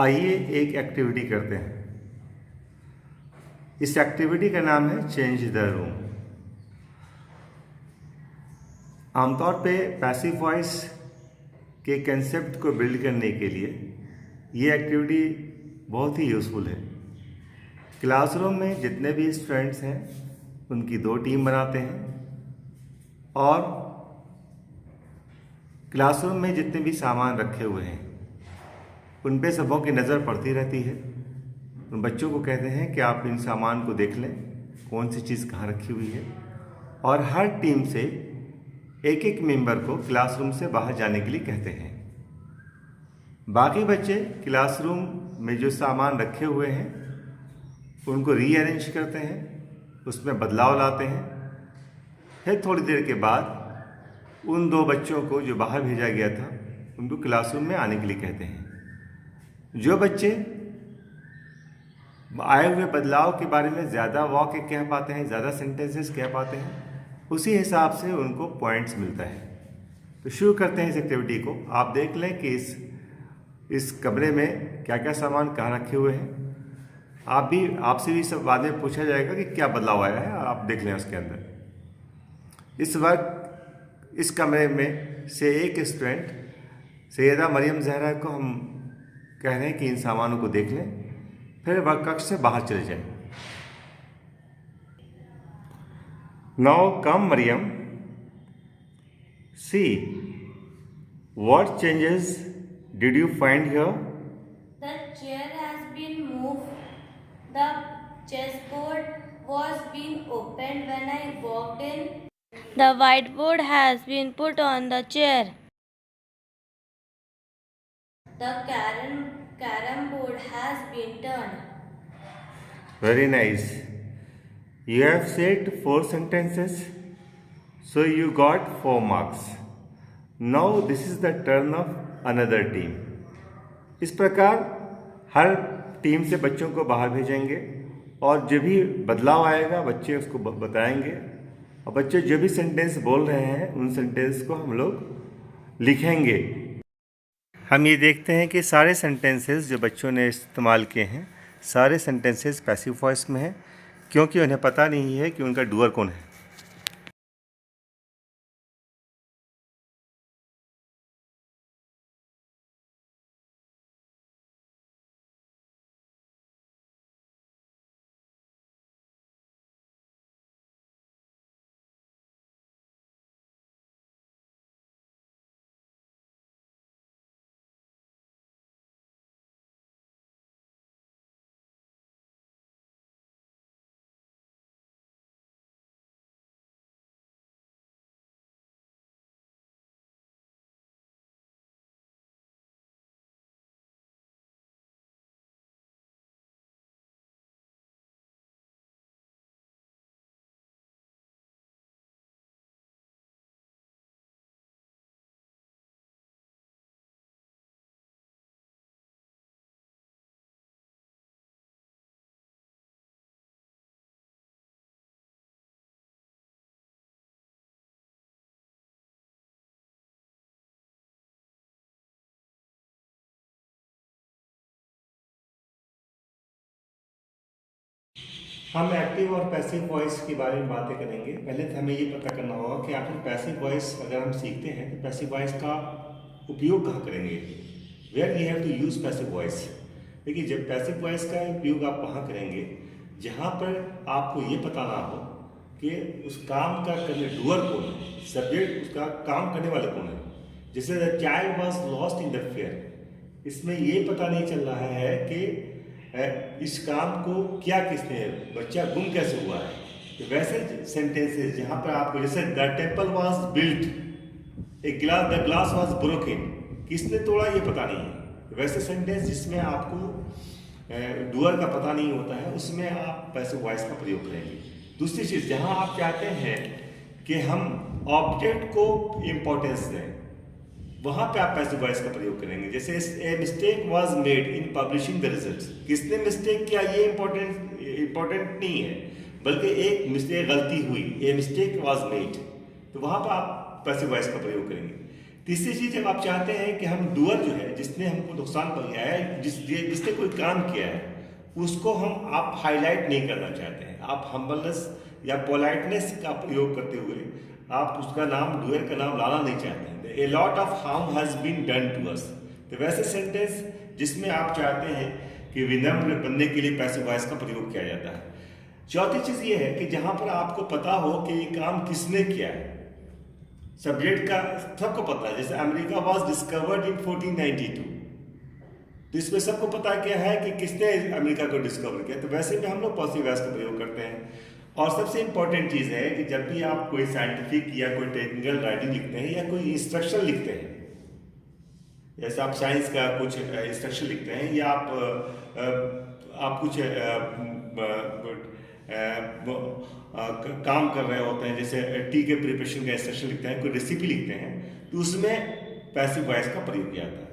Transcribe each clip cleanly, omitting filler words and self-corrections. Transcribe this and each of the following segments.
आइए एक एक्टिविटी करते हैं। इस एक्टिविटी का नाम है चेंज द रूम। आमतौर पे पैसिव वॉइस के कंसेप्ट को बिल्ड करने के लिए ये एक्टिविटी बहुत ही यूज़फुल है। क्लासरूम में जितने भी स्टूडेंट्स हैं उनकी 2 टीम बनाते हैं और क्लासरूम में जितने भी सामान रखे हुए हैं उन पे सबों की नज़र पड़ती रहती है। उन बच्चों को कहते हैं कि आप इन सामान को देख लें, कौन सी चीज़ कहाँ रखी हुई है, और हर टीम से एक एक मेंबर को क्लासरूम से बाहर जाने के लिए कहते हैं। बाकी बच्चे क्लासरूम में जो सामान रखे हुए हैं उनको रीअरेंज करते हैं, उसमें बदलाव लाते हैं। फिर थोड़ी देर के बाद उन 2 बच्चों को जो बाहर भेजा गया था उनको क्लासरूम में आने के लिए कहते हैं। जो बच्चे आए हुए बदलाव के बारे में ज़्यादा वाक्य कह पाते हैं, ज़्यादा सेंटेंसेस कह पाते हैं, उसी हिसाब से उनको पॉइंट्स मिलता है। तो शुरू करते हैं इस एक्टिविटी को। आप देख लें कि इस कमरे में क्या क्या सामान कहाँ रखे हुए हैं। आपसे भी सब बाद में पूछा जाएगा कि क्या बदलाव आया है, आप देख लें उसके अंदर। इस वक्त इस कमरे में से एक स्टूडेंट सैयदा मरियम जहरा को हम कह रहे हैं कि इन सामानों को देख लें, फिर वह कक्ष से बाहर चले जाएं। Now come Mariam, see what changes did you find here? The chair has been moved. The chessboard was being opened when I walked in. The whiteboard has been put on the chair. The carom board has been turned. Very nice. You have said 4 sentences, so you got 4 marks. Now this is the turn of another team. इस प्रकार हर team से बच्चों को बाहर भेजेंगे और जो भी बदलाव आएगा बच्चे उसको बताएंगे, और बच्चे जो भी सेंटेंस बोल रहे हैं उन सेंटेंस को हम लोग लिखेंगे। हम ये देखते हैं कि सारे सेंटेंसेस जो बच्चों ने इस्तेमाल किए हैं सारे सेंटेंसेस पैसिव वॉइस में हैं, क्योंकि उन्हें पता नहीं है कि उनका डूअर कौन है। हम एक्टिव और पैसिव वॉइस के बारे में बातें करेंगे। पहले तो हमें ये पता करना होगा कि आखिर पैसिव वॉइस अगर हम सीखते हैं तो पैसिव वॉइस का उपयोग कहाँ करेंगे, where we have to use passive voice. देखिए, जब पैसिव वॉइस का उपयोग आप वहाँ करेंगे जहाँ पर आपको ये पता ना हो कि उस काम का करने डूअर कौन है, सब्जेक्ट उसका काम करने वाले कौन है। जैसे the child was lost in the fair, इसमें ये पता नहीं चल रहा है कि इस काम को क्या किसने, बच्चा गुम कैसे हुआ है। तो वैसे सेंटेंसेस जहाँ पर आपको, जैसे the temple was built, the glass was broken, किसने तोड़ा ये पता नहीं है। तो वैसे सेंटेंस जिसमें आपको डूअर का पता नहीं होता है उसमें आप पैसिव वॉइस का प्रयोग करेंगे। दूसरी चीज़, जहाँ आप चाहते हैं कि हम ऑब्जेक्ट को इम्पोर्टेंस दें वहाँ पे आप पैसिव वॉइस का प्रयोग करेंगे। जैसे a mistake was made in publishing the results, किसने मिस्टेक किया ये इम्पोर्टेंट नहीं है, बल्कि एक मिस्टेक, गलती हुई, ए मिस्टेक वाज मेड, तो वहाँ पर आप पैसिव वॉइस का प्रयोग करेंगे। तीसरी चीज, जब आप चाहते हैं कि हम डूअर जो है, जिसने हमको नुकसान पहुंचाया है, जिसने कोई काम किया है, उसको आप हाईलाइट नहीं करना चाहते हैं, आप हम्बलनेस या पोलाइटनेस का प्रयोग करते हुए आप उसका नाम, डूअर का नाम लाना नहीं चाहते हैं। A lot of harm has been done to us, तो वैसे सेंटेंस जिसमें आप चाहते हैं कि विनम्र बनने के लिए पैसिव वॉइस का प्रयोग किया जाता है। चौथी चीज ये है कि जहां पर आपको पता हो कि ये काम किसने किया है, सब्जेक्ट का सबको पता है, जैसे अमेरिका वाज डिस्कवर्ड इन 1492, तो इसमें सबको पता क्या है कि किसने अमेरिका को डिस्कवर किया, तो वैसे में हम लोग पैसिव वॉइस का प्रयोग करते हैं। और सबसे इंपॉर्टेंट चीज है कि जब भी आप कोई साइंटिफिक या कोई टेक्निकल राइटिंग लिखते हैं या कोई इंस्ट्रक्शन लिखते हैं, जैसे आप साइंस का कुछ इंस्ट्रक्शन लिखते हैं या आप कुछ काम कर रहे होते हैं, जैसे टी के प्रिपरेशन का इंस्ट्रक्शन लिखते हैं, कोई रेसिपी लिखते हैं, तो उसमें पैसिव वॉइस का प्रयोग किया जाता है।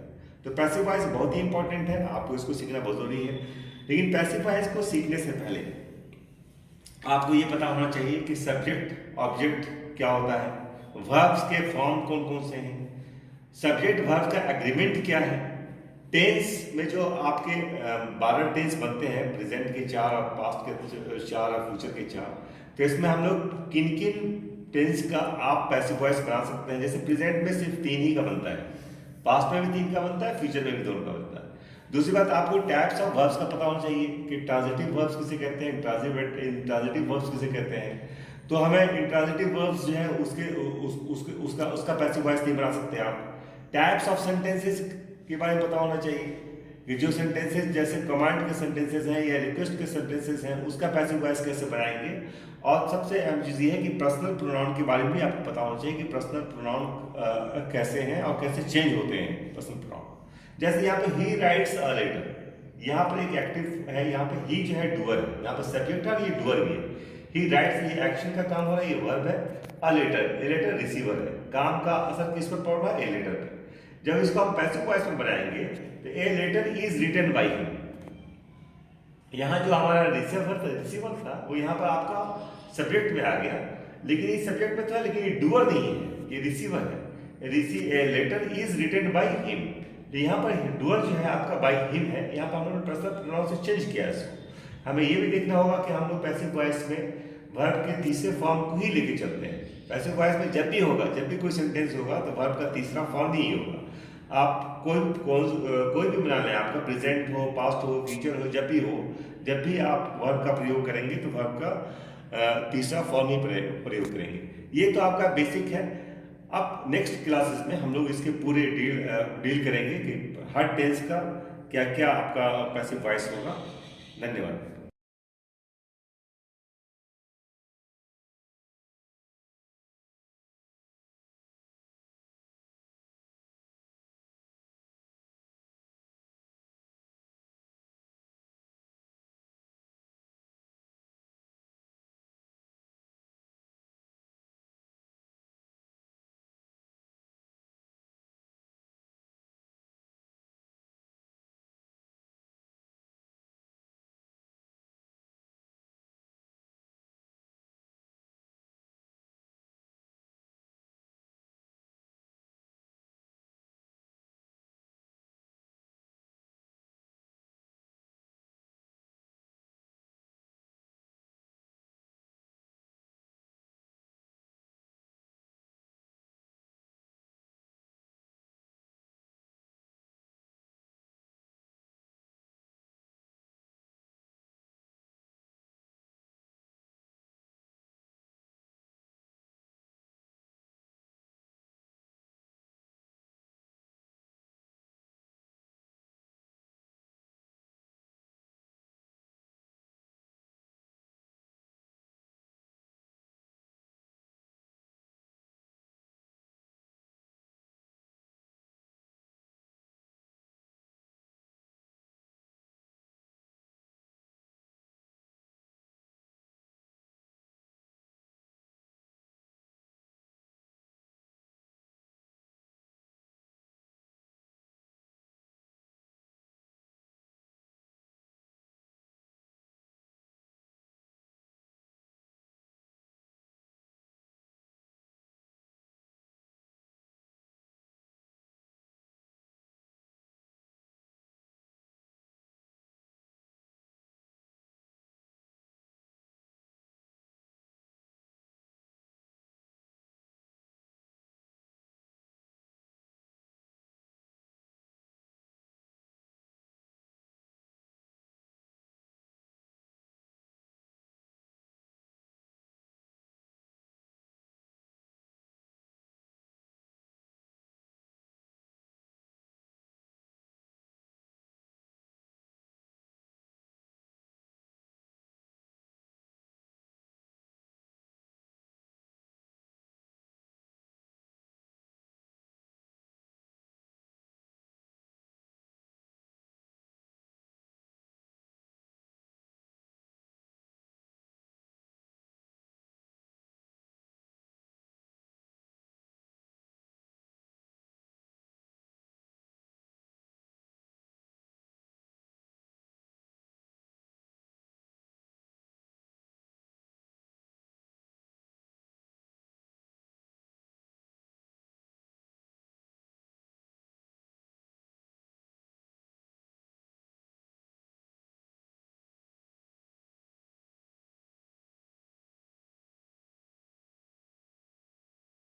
तो पैसिव वॉइस बहुत ही इंपॉर्टेंट है, आपको इसको सीखना बहुत जरूरी है। लेकिन पैसिव वॉइस को सीखने से पहले आपको ये पता होना चाहिए कि सब्जेक्ट ऑब्जेक्ट क्या होता है, वर्ब्स के फॉर्म कौन कौन से हैं, सब्जेक्ट वर्ब का एग्रीमेंट क्या है, टेंस में जो आपके 12 टेंस बनते हैं, प्रेजेंट के 4 और पास्ट के 4 और फ्यूचर के 4, तो इसमें हम लोग किन किन टेंस का आप पैसिव वॉइस बना सकते हैं। जैसे प्रेजेंट में सिर्फ 3 ही का बनता है, पास्ट में भी 3 का बनता है, फ्यूचर में भी 2 का बनता है। दूसरी बात, आपको टाइप्स ऑफ वर्ब्स का पता होना चाहिए कि ट्रांजिटिव वर्ब्स किसे कहते हैं, इंट्रांजिटिव वर्ब्स किसे कहते हैं। तो हमें इंट्रांजिटिव वर्ब्स जो है उसका पैसिव वॉइस नहीं बना सकते आप। टाइप्स ऑफ सेंटेंसेस के बारे में पता होना चाहिए कि जो सेंटेंसेस जैसे कमांड के सेंटेंसेस हैं या रिक्वेस्ट के सेंटेंसेस हैं, उसका पैसिव वॉइस कैसे बनाएंगे। और सबसे अहम चीज़ ये है कि पर्सनल प्रोनाउन के बारे में भी आपको पता होना चाहिए कि पर्सनल प्रोनाउन कैसे हैं और कैसे चेंज होते हैं पर्सनल प्रोनाउन। जैसे यहाँ पे ही राइट्स अ लेटर, यहाँ पर एक एक्टिव है, यहाँ पे ही जो है डूअर है, यहाँ पर सब्जेक्ट है, ये डूअर भी है। ही राइट्स, ये एक्शन का काम हो रहा है, ये वर्ब है। अ लेटर रिसीवर है, काम का असर किस पर पड़ रहा है, ए लेटर पर। जब इसको हम पैसिव वॉइस में बनाएंगे तो a letter is written by him, यहाँ जो हमारा रिसीवर था वो यहाँ पर आपका सब्जेक्ट में आ गया, लेकिन ये सब्जेक्ट में था, लेकिन ये डूअर नहीं है, ये रिसीवर है। A letter is written by him, तो यहाँ पर डूअर जो है आपका बाय हिम है, यहाँ पर हमने पर्सनल प्रोनाउन से चेंज किया इसको। हमें ये भी देखना होगा कि हम लोग पैसिव वॉइस में वर्ब के तीसरे फॉर्म को ही लेके चलते हैं। पैसिव वॉइस में जब भी कोई सेंटेंस होगा तो वर्ब का तीसरा फॉर्म ही होगा। आप कोई भी बना लें, आपका प्रेजेंट हो, पास्ट हो, फ्यूचर हो, जब भी आप वर्ब का प्रयोग करेंगे तो वर्ब का तीसरा फॉर्म ही प्रयोग करेंगे। ये तो आपका बेसिक है। अब नेक्स्ट क्लासेस में हम लोग इसके पूरे डील करेंगे कि हर टेंस का क्या क्या आपका पैसिव वॉइस होगा। धन्यवाद।